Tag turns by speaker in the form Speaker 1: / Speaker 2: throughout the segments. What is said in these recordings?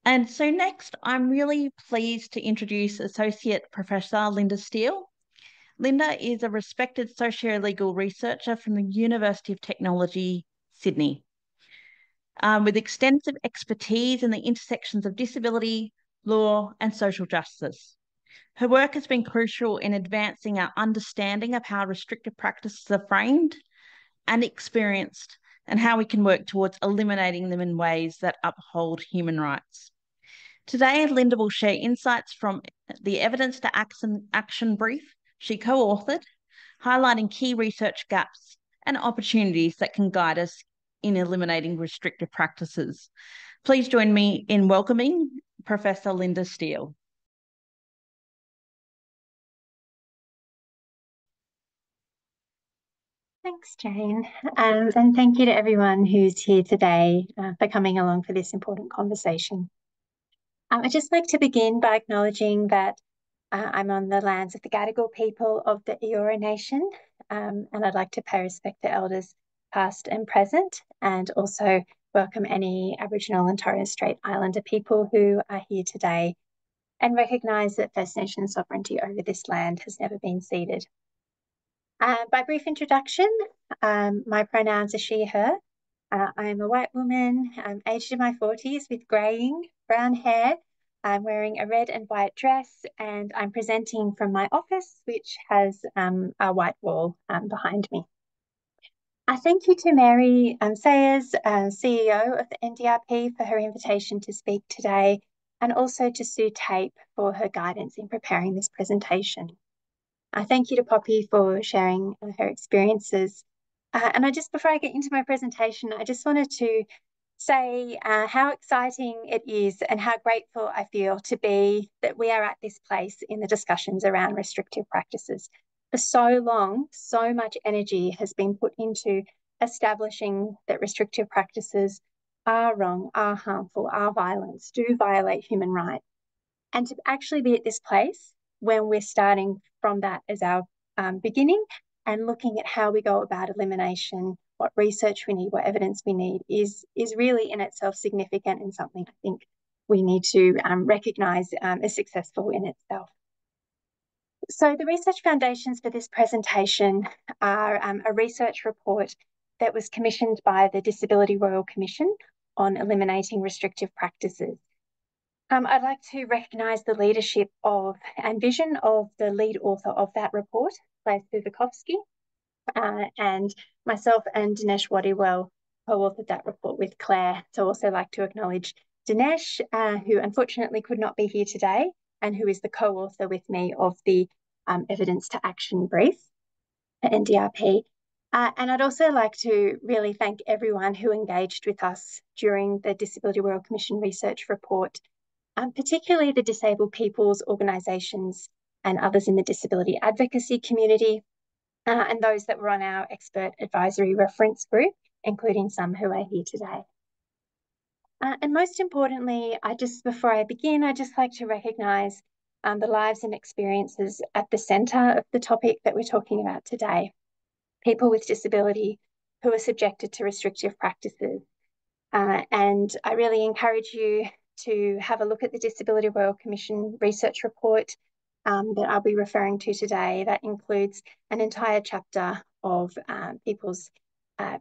Speaker 1: And so next, I'm really pleased to introduce Associate Professor Linda Steele. Linda is a respected socio-legal researcher from the University of Technology, Sydney, with extensive expertise in the intersections of disability, law, and social justice. Her work has been crucial in advancing our understanding of how restrictive practices are framed and experienced, and how we can work towards eliminating them in ways that uphold human rights. Today, Linda will share insights from the Evidence to Action brief she co-authored, highlighting key research gaps and opportunities that can guide us in eliminating restrictive practices. Please join me in welcoming Professor Linda Steele.
Speaker 2: Thanks, Jane. And thank you to everyone who's here today for coming along for this important conversation. I'd just like to begin by acknowledging that I'm on the lands of the Gadigal people of the Eora Nation, and I'd like to pay respect to elders past and present, and also welcome any Aboriginal and Torres Strait Islander people who are here today, and recognise that First Nation sovereignty over this land has never been ceded. By brief introduction, my pronouns are she, her. I am a white woman, aged in my 40s with greying brown hair. I'm wearing a red and white dress, and I'm presenting from my office, which has a white wall behind me. I thank you to Mary Sayers, CEO of the NDRP, for her invitation to speak today, and also to Sue Tape for her guidance in preparing this presentation. Thank you to Poppy for sharing her experiences. And before I get into my presentation, I just wanted to say how exciting it is and how grateful I feel to be that we are at this place in the discussions around restrictive practices. For so long, so much energy has been put into establishing that restrictive practices are wrong, are harmful, are violent, do violate human rights. And to actually be at this place when we're starting from that as our beginning and looking at how we go about elimination, what research we need, what evidence we need is really in itself significant and something I think we need to recognise as successful in itself. So the research foundations for this presentation are a research report that was commissioned by the Disability Royal Commission on eliminating restrictive practices. I'd like to recognise the leadership of and vision of the lead author of that report, Claire Suvakovsky, and myself and Dinesh Waddiwell co-authored that report with Claire. So I'd also like to acknowledge Dinesh, who unfortunately could not be here today, and who is the co-author with me of the Evidence to Action brief at NDRP. And I'd also like to really thank everyone who engaged with us during the Disability Royal Commission research report, particularly the disabled people's organisations and others in the disability advocacy community, and those that were on our expert advisory reference group, including some who are here today. And most importantly, before I begin, I'd just like to recognise the lives and experiences at the centre of the topic that we're talking about today. People with disability who are subjected to restrictive practices. And I really encourage you to have a look at the Disability Royal Commission research report that I'll be referring to today. That includes an entire chapter of people's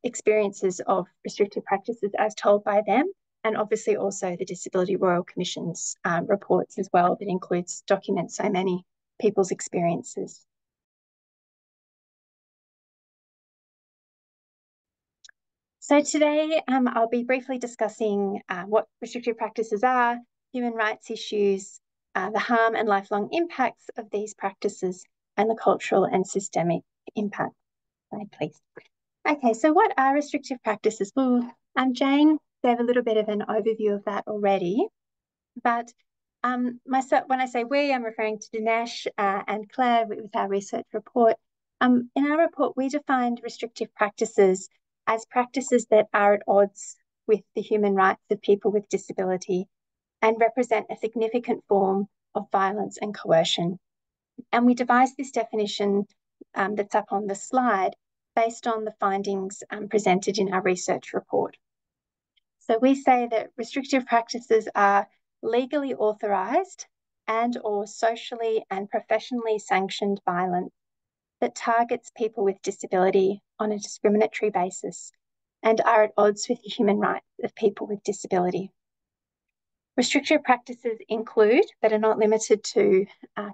Speaker 2: experiences of restrictive practices as told by them, and obviously also the Disability Royal Commission's reports as well, that documents so many people's experiences. So today I'll be briefly discussing what restrictive practices are, human rights issues, the harm and lifelong impacts of these practices, and the cultural and systemic impact. Slide, please. Okay, so what are restrictive practices? Well, Jane gave a little bit of an overview of that already, but myself, when I say we, I'm referring to Dinesh and Claire with our research report. In our report, we defined restrictive practices as practices that are at odds with the human rights of people with disability and represent a significant form of violence and coercion. And we devised this definition that's up on the slide based on the findings presented in our research report. So we say that restrictive practices are legally authorised and or socially and professionally sanctioned violence that targets people with disability on a discriminatory basis and are at odds with the human rights of people with disability. Restrictive practices include, but are not limited to,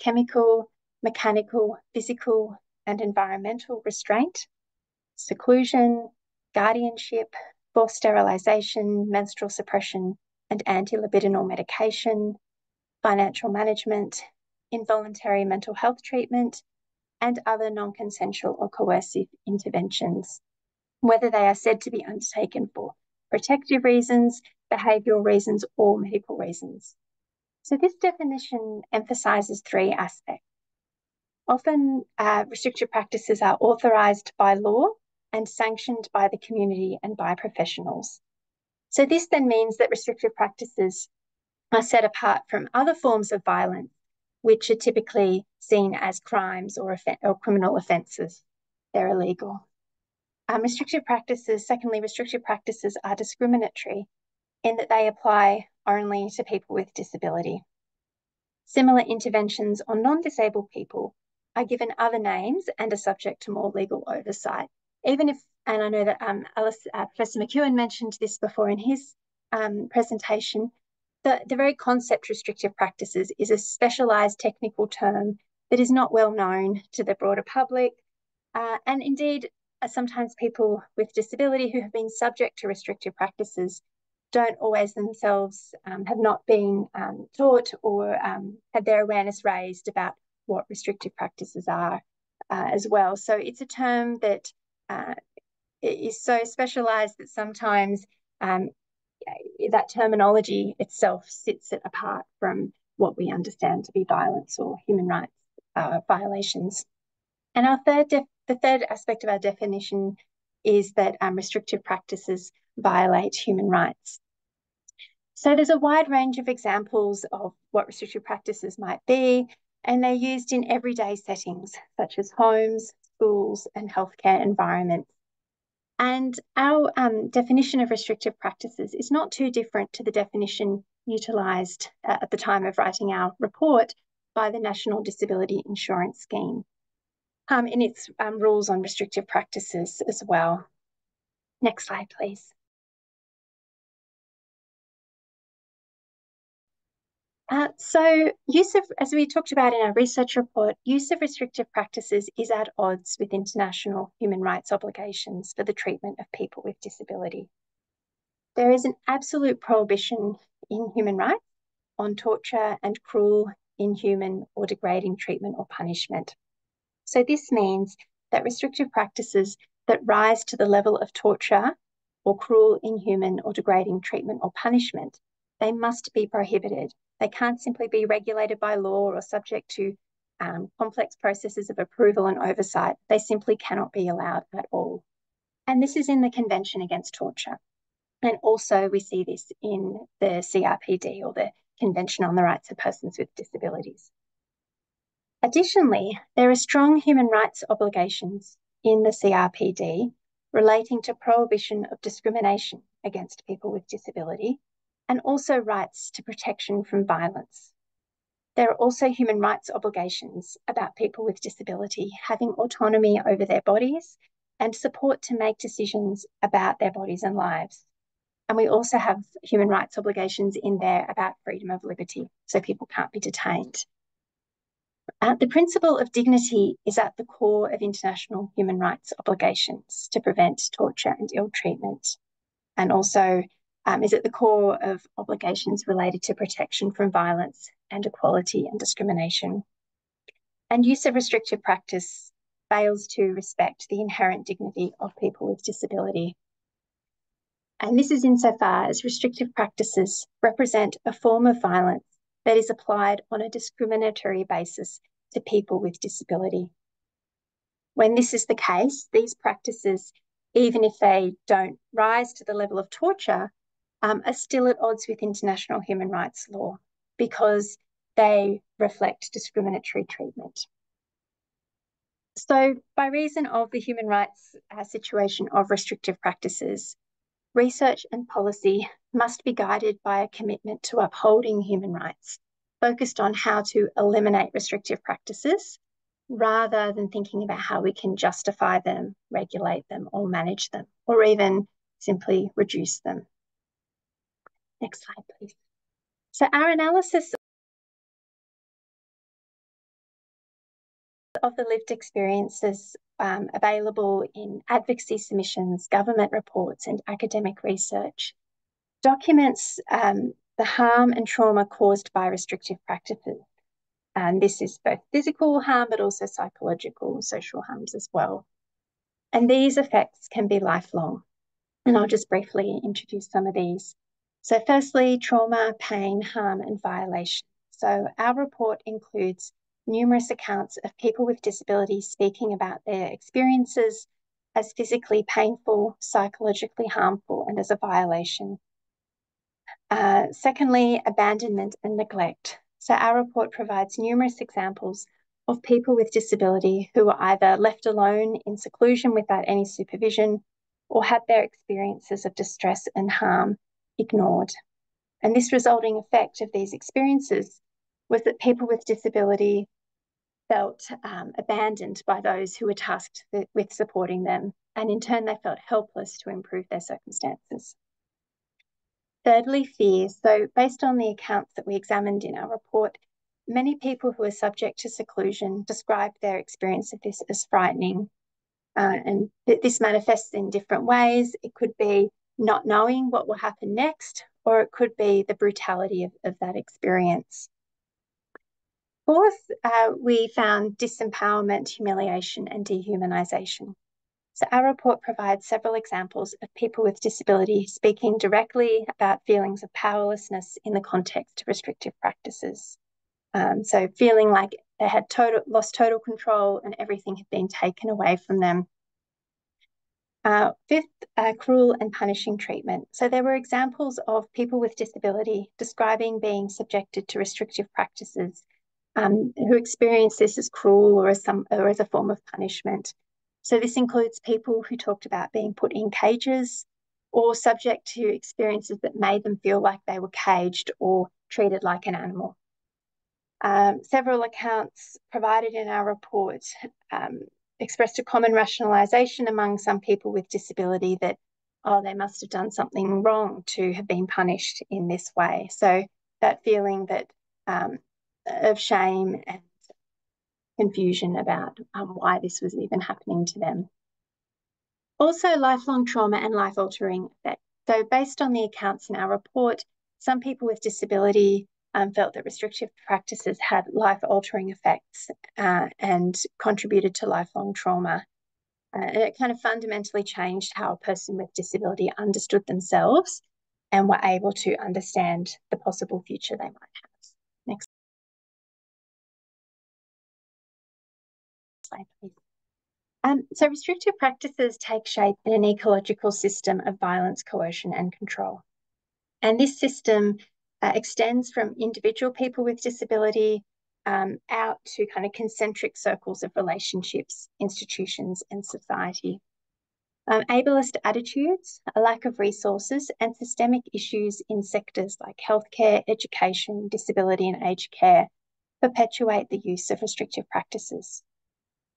Speaker 2: chemical, mechanical, physical, and environmental restraint, seclusion, guardianship, forced sterilisation, menstrual suppression, and anti-libidinal medication, financial management, involuntary mental health treatment, and other non-consensual or coercive interventions, whether they are said to be undertaken for protective reasons, behavioural reasons, or medical reasons. So this definition emphasises three aspects. Often, restrictive practices are authorised by law and sanctioned by the community and by professionals. So this then means that restrictive practices are set apart from other forms of violence, which are typically seen as crimes or criminal offences. They're illegal. Restrictive practices are discriminatory in that they apply only to people with disability. Similar interventions on non-disabled people are given other names and are subject to more legal oversight. Even if, and I know that Professor McEwen mentioned this before in his presentation, the very concept restrictive practices is a specialised technical term that is not well known to the broader public. And indeed, sometimes people with disability who have been subject to restrictive practices don't always themselves have not been taught or had their awareness raised about what restrictive practices are as well. So it's a term that is so specialised that sometimes that terminology itself sits it apart from what we understand to be violence or human rights violations. And the third aspect of our definition is that restrictive practices violate human rights. So there's a wide range of examples of what restrictive practices might be, and they're used in everyday settings, such as homes, schools, and healthcare environments. And our definition of restrictive practices is not too different to the definition utilised at the time of writing our report by the National Disability Insurance Scheme in its rules on restrictive practices as well. Next slide, please. So as we talked about in our research report, use of restrictive practices is at odds with international human rights obligations for the treatment of people with disability. There is an absolute prohibition in human rights on torture and cruel, inhuman, or degrading treatment or punishment. So this means that restrictive practices that rise to the level of torture or cruel, inhuman, or degrading treatment or punishment, they must be prohibited. They can't simply be regulated by law or subject to complex processes of approval and oversight. They simply cannot be allowed at all. And this is in the Convention Against Torture. And also we see this in the CRPD, or the Convention on the Rights of Persons with Disabilities. Additionally, there are strong human rights obligations in the CRPD relating to prohibition of discrimination against people with disability, and also rights to protection from violence. There are also human rights obligations about people with disability having autonomy over their bodies and support to make decisions about their bodies and lives. And we also have human rights obligations in there about freedom of liberty, so people can't be detained. The principle of dignity is at the core of international human rights obligations to prevent torture and ill treatment, and also is at the core of obligations related to protection from violence and equality and discrimination. And use of restrictive practice fails to respect the inherent dignity of people with disability. And this is insofar as restrictive practices represent a form of violence that is applied on a discriminatory basis to people with disability. When this is the case, these practices, even if they don't rise to the level of torture, are still at odds with international human rights law because they reflect discriminatory treatment. So by reason of the human rights situation of restrictive practices, research and policy must be guided by a commitment to upholding human rights, focused on how to eliminate restrictive practices, rather than thinking about how we can justify them, regulate them, or manage them, or even simply reduce them. Next slide, please. So our analysis of the lived experiences available in advocacy submissions, government reports, and academic research documents the harm and trauma caused by restrictive practices. And this is both physical harm, but also psychological and social harms as well. And these effects can be lifelong. And I'll just briefly introduce some of these. So firstly, trauma, pain, harm, and violation. So our report includes numerous accounts of people with disabilities speaking about their experiences as physically painful, psychologically harmful, and as a violation. Secondly, abandonment and neglect. So our report provides numerous examples of people with disability who were either left alone in seclusion without any supervision or had their experiences of distress and harm ignored. And this resulting effect of these experiences was that people with disability felt abandoned by those who were tasked with supporting them, and in turn they felt helpless to improve their circumstances. Thirdly, fear. So based on the accounts that we examined in our report, many people who are subject to seclusion described their experience of this as frightening. And this manifests in different ways. It could be not knowing what will happen next, or it could be the brutality of that experience. Fourth, we found disempowerment, humiliation, and dehumanization. So our report provides several examples of people with disability speaking directly about feelings of powerlessness in the context of restrictive practices. So feeling like they had lost total control and everything had been taken away from them. Fifth, cruel and punishing treatment. So there were examples of people with disability describing being subjected to restrictive practices who experience this as cruel or as a form of punishment. So this includes people who talked about being put in cages or subject to experiences that made them feel like they were caged or treated like an animal. Several accounts provided in our report expressed a common rationalisation among some people with disability that, oh, they must have done something wrong to have been punished in this way. So that feeling that of shame and confusion about why this was even happening to them. Also, lifelong trauma and life-altering effects. So based on the accounts in our report, some people with disability felt that restrictive practices had life-altering effects and contributed to lifelong trauma. And it kind of fundamentally changed how a person with disability understood themselves and were able to understand the possible future they might have. Next slide, please. So restrictive practices take shape in an ecological system of violence, coercion, and control. And this system extends from individual people with disability out to kind of concentric circles of relationships, institutions, and society. Ableist attitudes, a lack of resources, and systemic issues in sectors like healthcare, education, disability, and aged care perpetuate the use of restrictive practices.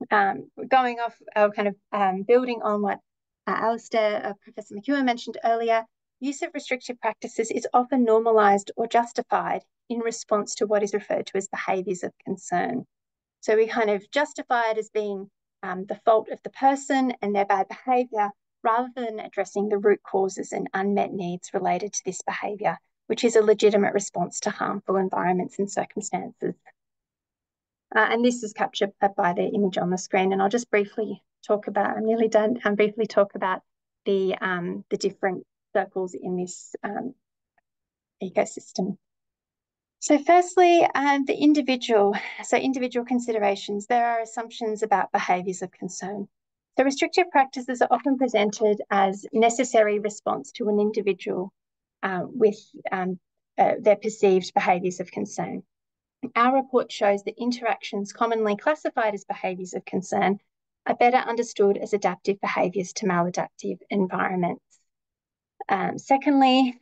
Speaker 2: Going off, kind of building on what Alistair, Professor McEwen mentioned earlier, use of restrictive practices is often normalised or justified in response to what is referred to as behaviours of concern. So we kind of justify it as being the fault of the person and their bad behaviour, rather than addressing the root causes and unmet needs related to this behaviour, which is a legitimate response to harmful environments and circumstances. And this is captured by the image on the screen. And I'll just briefly talk about, I'm nearly done, briefly talk about the different circles in this ecosystem. So firstly, the individual considerations. There are assumptions about behaviours of concern. So restrictive practices are often presented as necessary response to an individual with their perceived behaviours of concern. Our report shows that interactions commonly classified as behaviours of concern are better understood as adaptive behaviours to maladaptive environments. Secondly,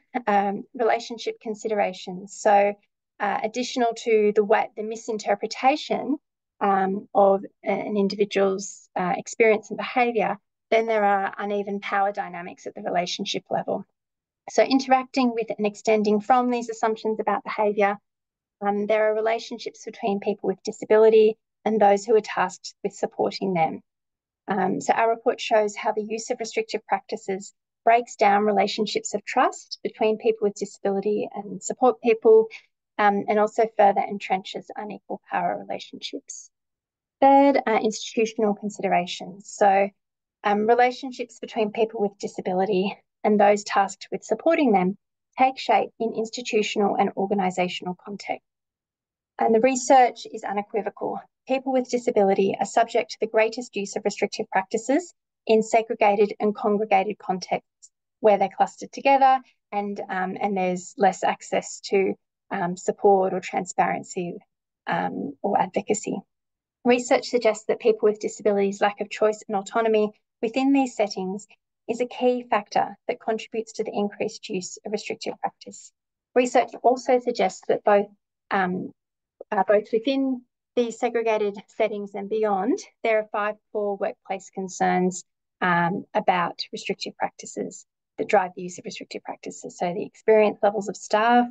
Speaker 2: relationship considerations. So additional to the misinterpretation of an individual's experience and behaviour, then there are uneven power dynamics at the relationship level. So interacting with and extending from these assumptions about behaviour, there are relationships between people with disability and those who are tasked with supporting them. So our report shows how the use of restrictive practices breaks down relationships of trust between people with disability and support people, and also further entrenches unequal power relationships. Third, institutional considerations. So relationships between people with disability and those tasked with supporting them take shape in institutional and organisational context. And the research is unequivocal. People with disability are subject to the greatest use of restrictive practices in segregated and congregated contexts where they're clustered together and there's less access to support or transparency or advocacy. Research suggests that people with disabilities' lack of choice and autonomy within these settings is a key factor that contributes to the increased use of restrictive practice. Research also suggests that both within these segregated settings and beyond, there are 5 core workplace concerns about restrictive practices that drive the use of restrictive practices. So the experience levels of staff,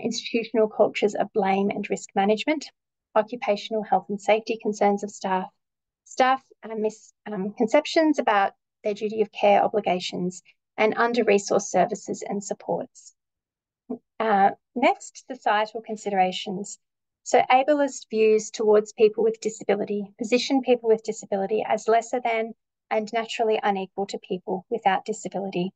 Speaker 2: institutional cultures of blame and risk management, occupational health and safety concerns of staff misconceptions about their duty of care obligations, and under-resourced services and supports. Next, societal considerations. So ableist views towards people with disability position people with disability as lesser than and naturally unequal to people without disability.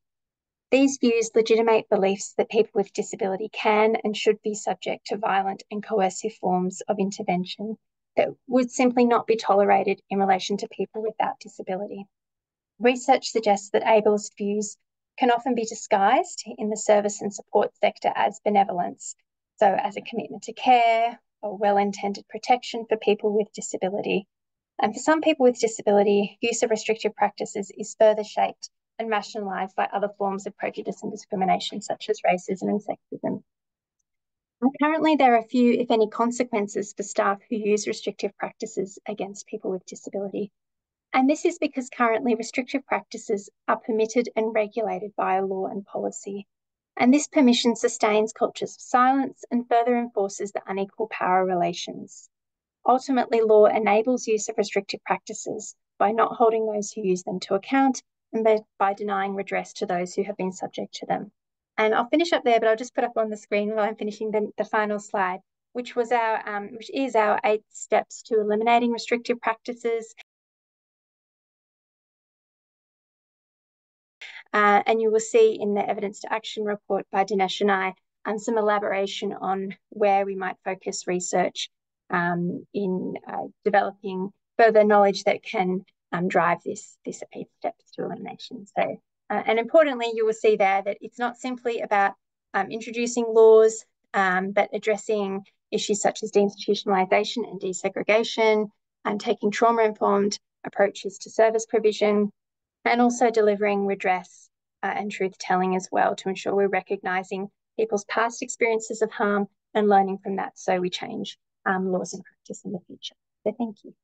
Speaker 2: These views legitimate beliefs that people with disability can and should be subject to violent and coercive forms of intervention that would simply not be tolerated in relation to people without disability. Research suggests that ableist views can often be disguised in the service and support sector as benevolence, so as a commitment to care or well-intended protection for people with disability. And for some people with disability, use of restrictive practices is further shaped and rationalised by other forms of prejudice and discrimination, such as racism and sexism. And currently, there are few, if any, consequences for staff who use restrictive practices against people with disability. And this is because currently restrictive practices are permitted and regulated via law and policy. And this permission sustains cultures of silence and further enforces the unequal power relations. Ultimately, law enables use of restrictive practices by not holding those who use them to account and by denying redress to those who have been subject to them. And I'll finish up there, but I'll just put up on the screen while I'm finishing the final slide, which is our 8 steps to eliminating restrictive practices. And you will see in the evidence to action report by Dinesh and I some elaboration on where we might focus research in developing further knowledge that can drive this 8 steps to elimination. So, and importantly, you will see there that it's not simply about introducing laws, but addressing issues such as deinstitutionalisation and desegregation, and taking trauma-informed approaches to service provision, and also delivering redress and truth-telling as well to ensure we're recognising people's past experiences of harm and learning from that so we change laws and practice in the future. So thank you.